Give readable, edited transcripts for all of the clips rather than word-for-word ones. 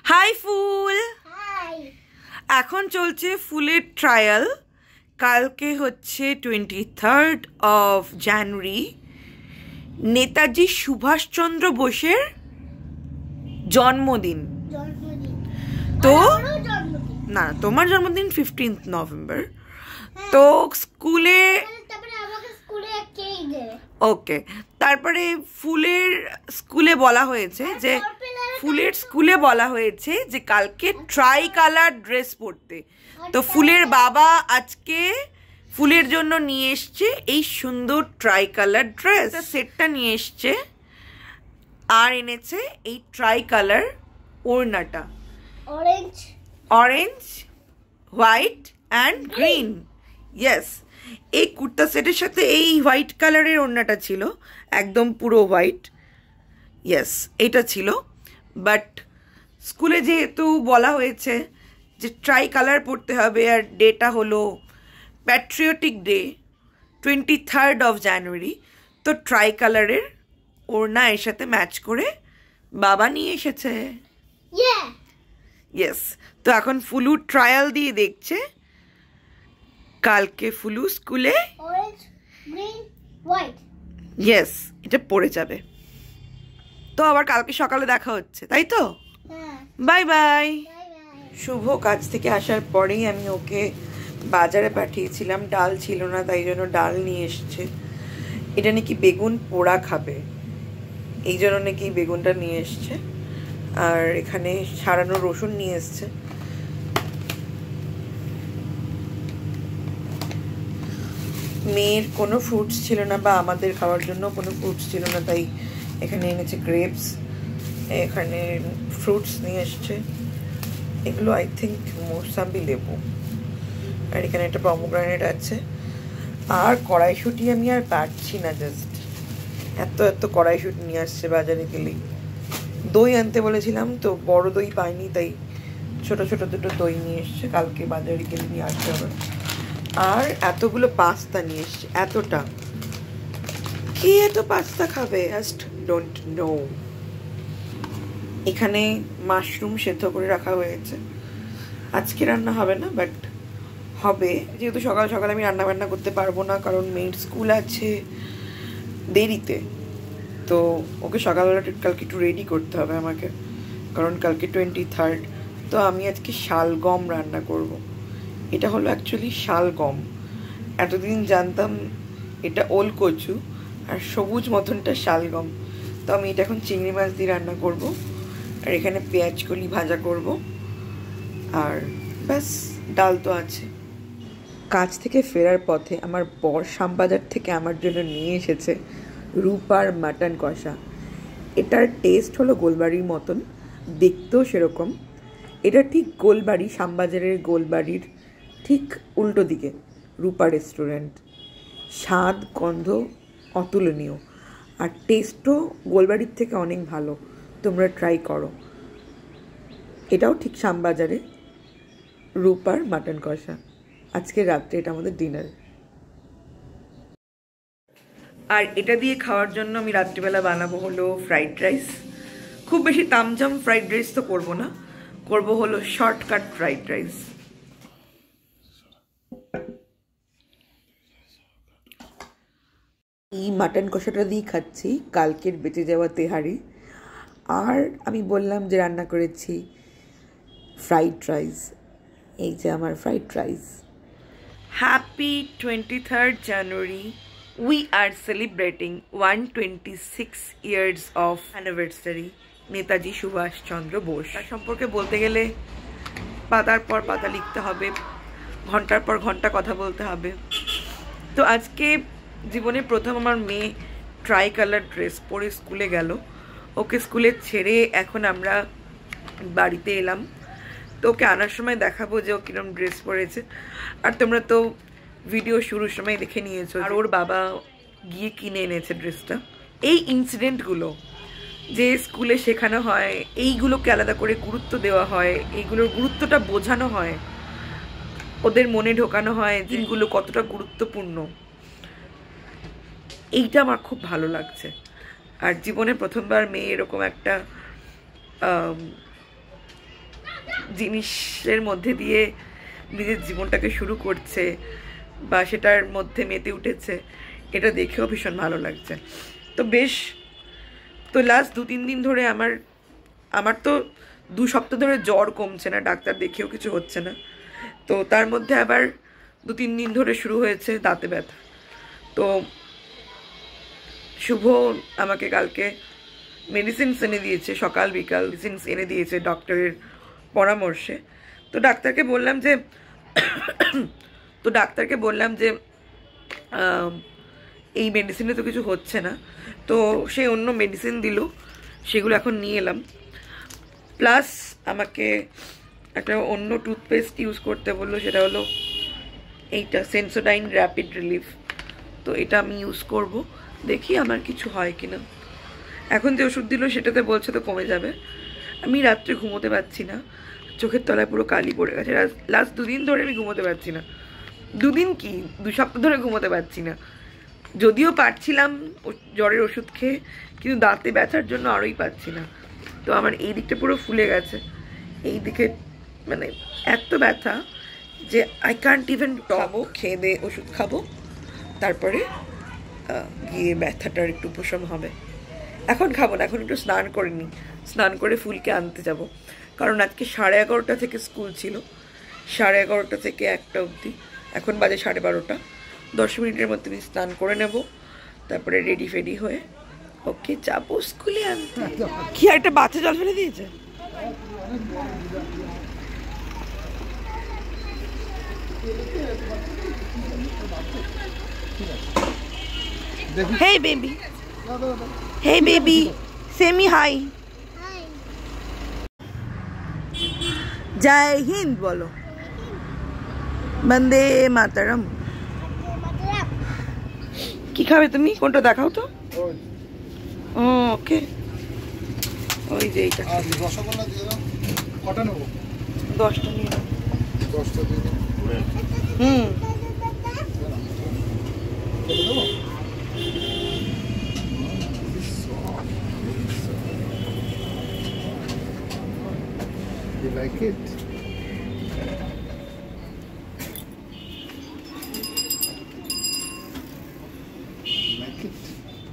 High ফুল। High. এখন চলছে ফুলের ট্রায়াল। কালকে হচ্ছে 23rd of January, Netaji Subhash Chandra বোসের জন্মদিন। তো না, তোমার জন্মদিন 15th November। তো স্কুলে ওকে, তারপরে ফুলের স্কুলে বলা হয়েছে যে কালকে ট্রাই কালার ড্রেস পরতে। তো ফুলের বাবা আজকে ফুলের জন্য নিয়ে এসছে এই সুন্দর ট্রাই কালার ড্রেস, সেটটা নিয়ে এসছে। আর এনেছে এই ট্রাই কালার ওড়নাটা, orange, white and green. Yes, এই কুর্তা সেটের সাথে এই হোয়াইট কালারের ওড়নাটা ছিল, একদম পুরো হোয়াইট। ইয়েস, এটা ছিল। বাট স্কুলে যেহেতু বলা হয়েছে যে ট্রাই কালার পরতে হবে, আর ডেটা হলো patriotic day 23rd of January, তো ট্রাই কালারের ওড়না এর সাথে ম্যাচ করে বাবা নিয়ে এসেছে। ইয়েস, তো এখন ফুলু ট্রায়াল দিয়ে দেখছে। কালকে ফুলু স্কুলে ইয়েস এটা পড়ে যাবে। তো আবার কালকে সকালে দেখা হচ্ছে, তাই তো? Bye bye. শুভ কাজ থেকে আসার পরেই আমি ওকে বাজারে পাঠিয়েছিলাম, ডাল ছিল না, তাই জন্য ডাল নিয়ে এসছে। এটা নাকি বেগুন পোড়া খাবে, এই জন্য নাকি বেগুনটা নিয়ে এসছে। আর এখানে ছাড়ানো রসুন নিয়ে এসছে। মেয়ের কোনো ফ্রুটস ছিল না, বা আমাদের খাওয়ার জন্য কোনো ফ্রুটস ছিল না, তাই এখানে এনেছে গ্রেপস, এখানে ফ্রুটস নিয়ে এসছে। এগুলো আই থিঙ্ক মৌসাম্বি লেবু। আর এখানে একটা পমোগ্রানেট আছে। আর কড়াইশুঁটি আমি আর পারছি না, জাস্ট এত কড়াইশুঁটি নিয়ে আসছে বাজারে গেলেই। দই আনতে বলেছিলাম, তো বড় দই পাইনি, তাই ছোট ছোট দুটো দই নিয়ে এসছে, কালকে বাজারে গেলে নিয়ে আসতে হবে। আর এতগুলো পাস্তা নিয়ে এসছে, এতটা কি এত পাস্তা খাবে, জাস্ট ডোন্ট নো। এখানে মাশরুম সেদ্ধ করে রাখা হয়েছে। আজকে রান্না হবে না, বাট হবে, যেহেতু সকাল সকাল আমি রান্না বান্না করতে পারবো না, কারণ মেয়ের স্কুল আছে দেরিতে। তো ওকে সকালবেলা কালকে একটু রেডি করতে হবে আমাকে, কারণ কালকে 23rd। তো আমি আজকে শালগম রান্না করব। এটা হলো অ্যাকচুয়ালি শালগম। এতদিন জানতাম এটা ওল কচু, আর সবুজ মতনটা শালগম। তো আমি এটা এখন চিংড়ি মাছ দিয়ে রান্না করব। আর এখানে পেঁয়াজ কলি ভাজা করব, আর ব্যাস, ডাল তো আছে। কাজ থেকে ফেরার পথে আমার বর শ্যামবাজার থেকে আমার জন্য নিয়ে এসেছে রূপার মাটন কষা। এটার টেস্ট হলো গোলবাড়ির মতন, দেখতেও সেরকম। এটা ঠিক গোলবাড়ি, শ্যামবাজারের গোলবাড়ির ঠিক উল্টো দিকে রূপা রেস্টুরেন্ট। স্বাদ গন্ধ অতুলনীয়, আর টেস্টও গোলবাড়ির থেকে অনেক ভালো। তোমরা ট্রাই করো। এটাও ঠিক শ্যামবাজারে রূপার মাটন কষা। আজকে রাত্রে এটা আমাদের ডিনার। আর এটা দিয়ে খাওয়ার জন্য আমি রাত্রিবেলা বানাবো হলো ফ্রাইড রাইস। খুব বেশি তামঝাম ফ্রাইড রাইস তো করবো না, করবো হলো শর্টকাট ফ্রাইড রাইস। এই মাটন কষাটা দিয়ে খাচ্ছি কালকের বেঁচে যাওয়া তেহারি। আর আমি বললাম যে রান্না করেছি ফ্রাইড রাইস। এই যে আমার fried rice. Happy 23rd January. We are celebrating 126 years of anniversary Netaji Subhas Chandra Bose. তার সম্পর্কে বলতে গেলে পাতার পর পাতা লিখতে হবে, ঘন্টার পর ঘন্টা কথা বলতে হবে। তো আজকে জীবনে প্রথম আমার মেয়ে ট্রাই কালার ড্রেস পরে স্কুলে গেল। ওকে স্কুলে ছেড়ে এখন আমরা বাড়িতে এলাম। তো ওকে আনার সময় দেখাবো যে ও কিরম ড্রেস পরেছে। আর তোমরা তো ভিডিও শুরুর সময় দেখে নিয়েছো, আর ওর বাবা গিয়ে কিনে এনেছে ড্রেসটা। এই ইনসিডেন্টগুলো যে স্কুলে শেখানো হয়, এইগুলোকে আলাদা করে গুরুত্ব দেওয়া হয়, এইগুলোর গুরুত্বটা বোঝানো হয়, ওদের মনে ঢোকানো হয় দিনগুলো কতটা গুরুত্বপূর্ণ, এইটা আমার খুব ভালো লাগছে। আর জীবনে প্রথমবার মেয়ে এরকম একটা জিনিসের মধ্যে দিয়ে নিজের জীবনটাকে শুরু করছে বা সেটার মধ্যে মেতে উঠেছে, এটা দেখেও ভীষণ ভালো লাগছে। তো বেশ, তো লাস্ট 2-3 দিন ধরে আমার তো 2 সপ্তাহ ধরে জ্বর কমছে না, ডাক্তার দেখেও কিছু হচ্ছে না। তো তার মধ্যে আবার 2-3 দিন ধরে শুরু হয়েছে দাঁতে ব্যথা। তো শুভ আমাকে কালকে মেডিসিনস এনে দিয়েছে, সকাল বিকাল মেডিসিনস এনে দিয়েছে ডক্টরের পরামর্শে। তো ডাক্তারকে বললাম যে এই মেডিসিনে তো কিছু হচ্ছে না। তো সে অন্য মেডিসিন দিল, সেগুলো এখন নিয়ে এলাম। প্লাস আমাকে একটা অন্য টুথপেস্ট ইউজ করতে বললো, সেটা হলো এইটা সেন্সোডাইন র্যাপিড রিলিফ। তো এটা আমি ইউজ করব, দেখি আমার কিছু হয় কিনা। এখন যে ওষুধ দিল সেটাতে বলছে তো কমে যাবে। আমি রাত্রে ঘুমোতে পারছি না, চোখের তলায় পুরো কালি পড়ে গেছে। লাস্ট 2 দিন ধরে আমি ঘুমোতে পারছি না। 2 দিন কি 2 সপ্তাহ ধরে ঘুমোতে পারছি না। যদিও পারছিলাম জ্বরের ওষুধ খেয়ে, কিন্তু দাঁতে ব্যথার জন্য আরোই পাচ্ছি না। তো আমার এই দিকটা পুরো ফুলে গেছে, এই দিকে মানে এত ব্যথা যে আই কান্ট ইভেন টক। খেয়ে দিয়ে ওষুধ খাবো, তারপরে গিয়ে ব্যথাটার একটু উপশম হবে। এখন খাবো না, এখন একটু স্নান করে নিই, স্নান করে ফুলকে আনতে যাব। কারণ আজকে 11:30 থেকে স্কুল ছিল, 11:30 থেকে 1টা অবধি। এখন বাজে 12:30। 10 মিনিটের মধ্যে আমি স্নান করে নেব, তারপরে রেডি ফেডি হয়ে ওকে যাবো স্কুলে আনতে। কি একটা বাচ্চা জল ফেলে দিয়েছে। Hey baby. Hey baby. Say me hi. জয় হিন্দ বলো। বন্দে মাতরম। কি খাবে তুমি? কোনটা দেখাও তো। ওকে, ওই যে এইটা। রসগোল্লা দিয়ে দাও। কটা নেবো? 10টা নিয়ে নাও। 10টা দিয়ে দাও। You like it?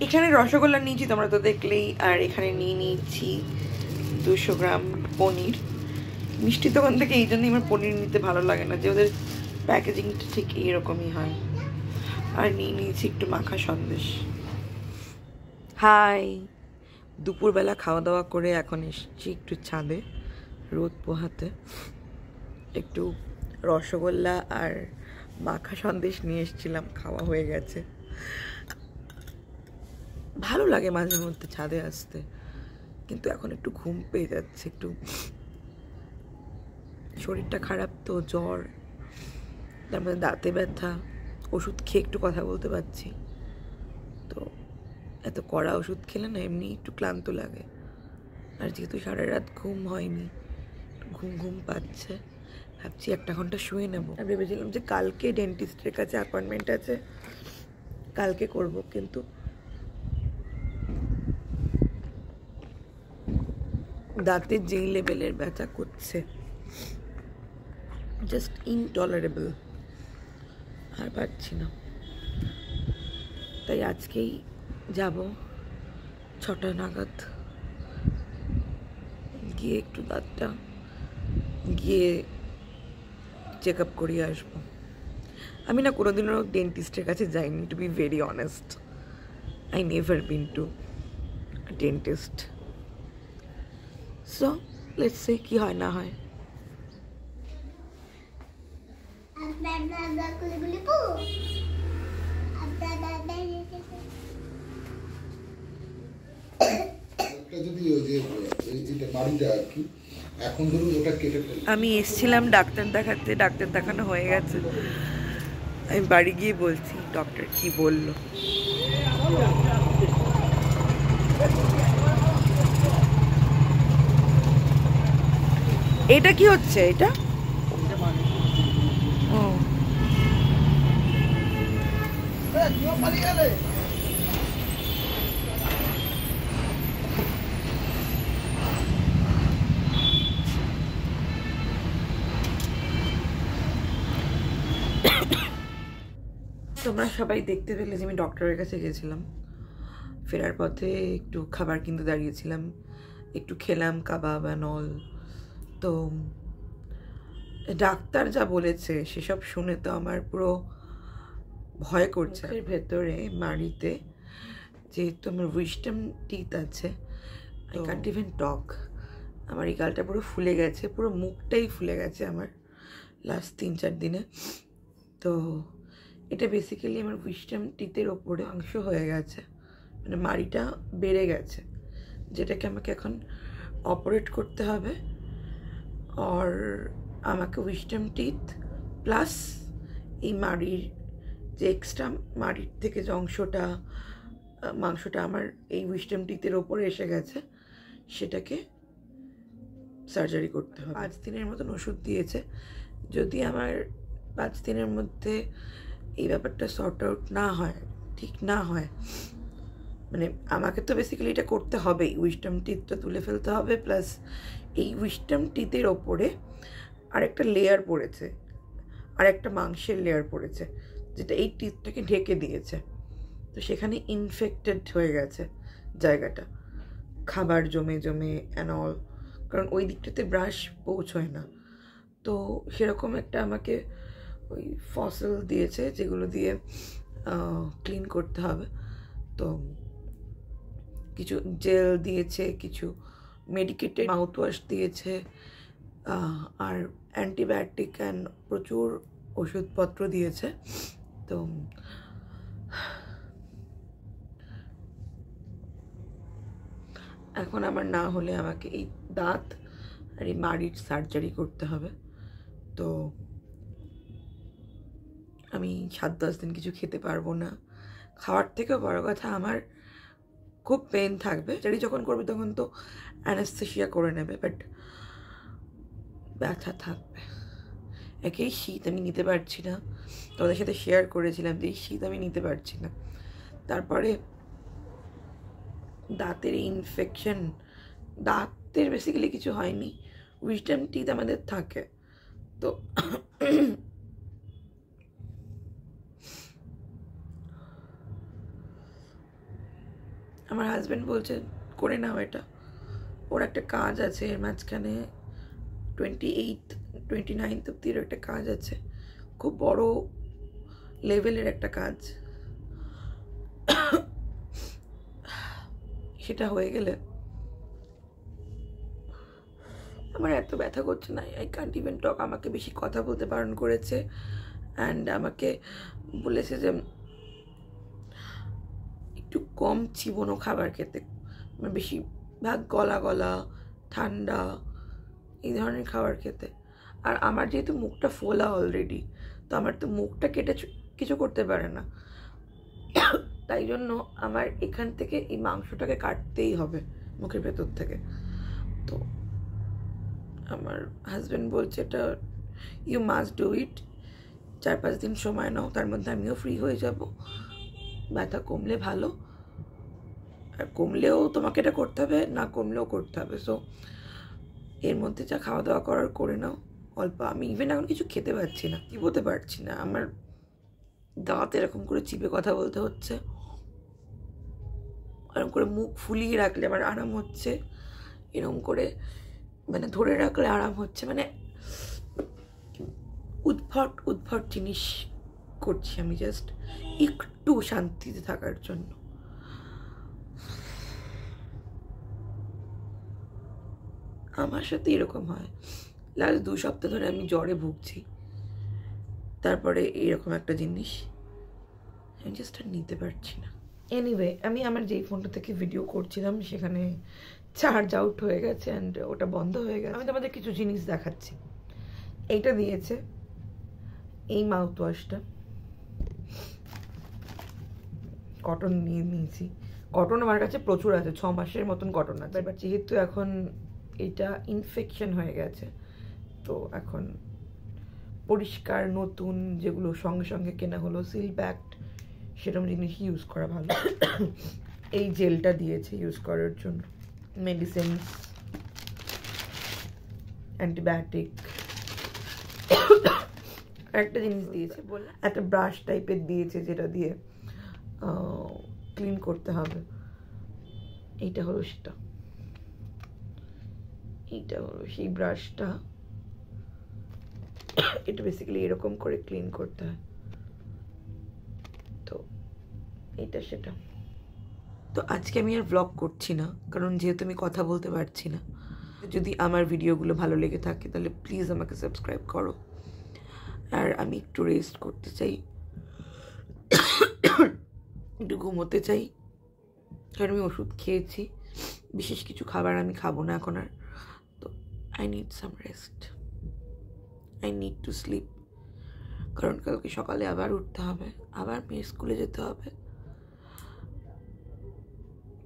এখানে রসগোল্লা নিয়েছি, তোমরা তো দেখলেই। আর এখানে নিয়ে নিয়েছি 200 গ্রাম পনির। মিষ্টি দোকান থেকে এই জন্যই আমার পনির নিতে ভালো লাগে না, যে ওদের প্যাকেজিংটা ঠিক এইরকমই হয়। আর নিয়ে নিয়েছি একটু মাখা সন্দেশ। হাই, দুপুরবেলা খাওয়া দাওয়া করে এখন এসেছি একটু ছাদে রোদ পোহাতে। একটু রসগোল্লা আর মাখা সন্দেশ নিয়ে এসেছিলাম, খাওয়া হয়ে গেছে। ভালো লাগে মাঝে মধ্যে ছাদে আসতে, কিন্তু এখন একটু ঘুম পেয়ে যাচ্ছে, একটু শরীরটা খারাপ তো, জ্বর, তার মধ্যে দাঁতে ব্যথা, ওষুধ খেয়ে একটু কথা বলতে পারছি। তো এত কড়া ওষুধ খেলে না এমনি একটু ক্লান্ত লাগে। আর যেহেতু সারা রাত ঘুম হয়নি, ঘুম ঘুম পাচ্ছে, ভাবছি 1 ঘন্টা শুয়ে নেব। আর ভেবেছিলাম যে কালকে ডেন্টিস্টের কাছে অ্যাপয়েন্টমেন্ট আছে, কালকে করব, কিন্তু দাঁতের যেই লেভেলের ব্যথা করছে, জাস্ট ইনটলারেবল, আর পারছি না। তাই আজকেই যাব 6টা নাগাদ, গিয়ে একটু দাঁতটা গিয়ে চেক আপ করিয়ে আসবো। আমি না কোনোদিনও ডেন্টিস্টের কাছে যাইনি, to be very honest. I never been to dentist. So let's say কি হয় না হয়। আমি এসেছিলাম ডাক্তার দেখাতে, ডাক্তার দেখানো হয়ে গেছে। আমি বাড়ি গিয়ে বলছি ডক্টর কি বললো। এটা কি হচ্ছে? এটা তোমরা সবাই দেখতে পেলে যে আমি ডক্টরের কাছে গেছিলাম, ফেরার পথে একটু খাবার কিনতে দাঁড়িয়েছিলাম, একটু খেলাম কাবাব অ্যান্ড অল। তো ডাক্তার যা বলেছে সেসব শুনে তো আমার পুরো ভয় করছে। এর ভেতরে মাড়িতে যেহেতু আমার উইজডম টিথ আছে, আই ক্যান্ট ইভেন টক। আমার এই গালটা পুরো ফুলে গেছে, পুরো মুখটাই ফুলে গেছে আমার লাস্ট 3-4 দিনে। তো এটা বেসিক্যালি আমার উইজডম টিথের ওপরে অংশ হয়ে গেছে, মানে মাড়িটা বেড়ে গেছে, যেটাকে আমাকে এখন অপারেট করতে হবে। আর আমাকে উইজডম টিথ প্লাস এই মাড়ির যে এক্সট্রা মাড়ির থেকে যে অংশটা মাংসটা আমার এই উইজডম টিথের ওপরে এসে গেছে, সেটাকে সার্জারি করতে হবে। 5 দিনের মতন ওষুধ দিয়েছে। যদি আমার 5 দিনের মধ্যে এই ব্যাপারটা সর্ট আউট না হয়, ঠিক না হয়, মানে আমাকে তো বেসিক্যালি এটা করতে হবেই, উইজডম টিথটা তুলে ফেলতে হবে, প্লাস এই উইজডম টিথের ওপরে আরেকটা লেয়ার পড়েছে, আর একটা মাংসের লেয়ার পড়েছে, যেটা এই টিথটাকে ঢেকে দিয়েছে। তো সেখানে ইনফেক্টেড হয়ে গেছে জায়গাটা, খাবার জমে জমে অ্যান্ড অল, কারণ ওই দিকটাতে ব্রাশ পৌঁছয় না। তো সেরকম একটা আমাকে ওই ফসল দিয়েছে, যেগুলো দিয়ে ক্লিন করতে হবে। তো কিছু জেল দিয়েছে, কিছু মেডিকেটেড মাউথওয়াশ দিয়েছে, আর অ্যান্টিবায়োটিক অ্যান্ড প্রচুর ওষুধপত্র দিয়েছে। তো এখন আমার না হলে আমাকে এই দাঁত আর এই মাড়ির সার্জারি করতে হবে। তো আমি 7-10 দিন কিছু খেতে পারবো না। খাওয়ার থেকেও বড় কথা, আমার খুব পেন থাকবে। সার্জারি যখন করবে তখন তো অ্যানেস্থেশিয়া করে নেবে, বাট ব্যথা থাকবে। একেই শীত আমি নিতে পারছি না, তোমাদের সাথে শেয়ার করেছিলাম যে এই শীত আমি নিতে পারছি না। তারপরে দাঁতের ইনফেকশন, দাঁতের বেসিক্যালি কিছু হয়নি, উইজডম টিথ আমাদের থাকে। তো আমার হাজব্যান্ড বলছে করে নাও এটা, ওর একটা কাজ আছে এর মাঝখানে, 28-29 অব্দির একটা কাজ আছে, খুব বড় লেভেলের একটা কাজ। সেটা হয়ে গেলে আমার এত ব্যথা করছে না, আই কান্ট ইভেন টক। আমাকে বেশি কথা বলতে বারণ করেছে, অ্যান্ড আমাকে বলেছে যে একটু কম চিবোনো খাবার খেতে, মানে বেশিরভাগ গলা গলা ঠান্ডা এই ধরনের খাবার খেতে। আর আমার যেহেতু মুখটা ফোলা অলরেডি, তো আমার তো মুখটা কেটে কিছু করতে পারে না, তাই জন্য আমার এখান থেকে এই মাংসটাকে কাটতেই হবে মুখের ভেতর থেকে। তো আমার হাজব্যান্ড বলছে এটা ইউ মাস্ট ডু ইট, 4-5 দিন সময় নাও, তার মধ্যে আমিও ফ্রি হয়ে যাব। ব্যথা কমলে ভালো, আর কমলেও তোমাকে এটা করতে হবে, না কমলেও করতে হবে। সো এর মধ্যে যা খাওয়া দাওয়া করার করে নাও অল্প। আমি ইভেন এখন কিছু খেতে পারছি না, চিবোতে পারছি না, আমার দাঁত এরকম করে চিপে কথা বলতে হচ্ছে, এরকম করে মুখ ফুলিয়ে রাখলে আমার আরাম হচ্ছে, এরকম করে মানে ধরে রাখলে আরাম হচ্ছে, মানে উদ্ভট জিনিস করছি আমি জাস্ট একটু শান্তিতে থাকার জন্য। আমার সাথে এরকম হয়, লাস্ট 2 সপ্তাহ ধরে আমি জ্বরে ভুগছি, তারপরে এরকম একটা জিনিস আমি জাস্ট আর নিতে পারছি না। এনিওয়ে, আমি আমার যেই ফোনটা থেকে ভিডিও করছিলাম সেখানে চার্জ আউট হয়ে গেছে, অ্যান্ড ওটা বন্ধ হয়ে গেছে। আমি তোমাদের কিছু জিনিস দেখাচ্ছি। এইটা দিয়েছে, এই মাউথ ওয়াশটা কটন নিয়ে নিয়েছি। কটন আমার কাছে প্রচুর আছে, 6 মাসের মতন কটন আছে। এবার যেহেতু এখন এটা ইনফেকশন হয়ে গেছে, তো এখন পরিষ্কার নতুন যেগুলো সঙ্গে সঙ্গে কেনা হলো সিল প্যাকড, সেরকম জিনিস ইউজ করা ভালো। এই জেলটা দিয়েছে ইউজ করার জন্য, মেডিসিন, অ্যান্টিবায়োটিক, আর একটা জিনিস দিয়েছে, একটা ব্রাশ টাইপের দিয়েছে যেটা দিয়ে ক্লিন করতে হবে। এইটা হলো সেটা, এইটা হলো সেই ব্রাশটা। এটা বেসিক্যালি এরকম করে ক্লিন করতে হয়। তো এইটা সেটা। তো আজকে আমি আর ব্লগ করছি না, কারণ যেহেতু আমি কথা বলতে পারছি না। যদি আমার ভিডিওগুলো ভালো লেগে থাকে তাহলে প্লিজ আমাকে সাবস্ক্রাইব করো। আর আমি একটু রেস্ট করতে চাই, একটু ঘুমোতে চাই, কারণ আমি ওষুধ খেয়েছি। বিশেষ কিছু খাবার আমি খাবো না এখন আর। তো I need some rest, I need to sleep, কারণ কালকে সকালে আবার উঠতে হবে, আবার মেয়ের স্কুলে যেতে হবে।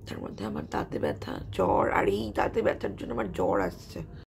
তার মধ্যে আমার দাঁতে ব্যথা, জ্বর, আর এই দাঁতে ব্যথার জন্য আমার জ্বর আসছে।